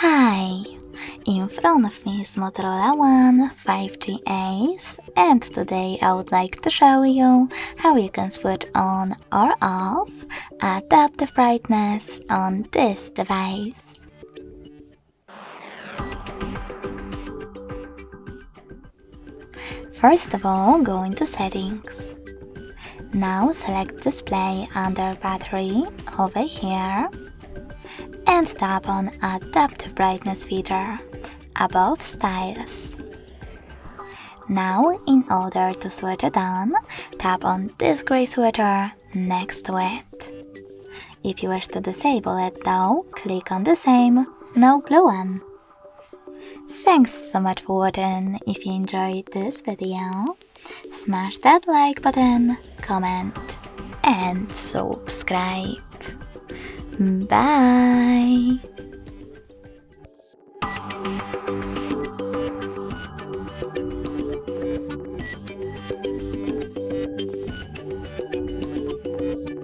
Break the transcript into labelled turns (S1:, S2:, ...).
S1: Hi! In front of me is Motorola One 5G Ace, and today I would like to show you how you can switch on or off adaptive brightness on this device. First of all, go into Settings. Now select Display under Battery over here and tap on Adaptive Brightness feature above Styles. Now, in order to switch it on, tap on this gray switcher next to it. If you wish to disable it though, click on the same, no blue one. Thanks so much for watching. If you enjoyed this video, smash that like button, comment and subscribe. Bye!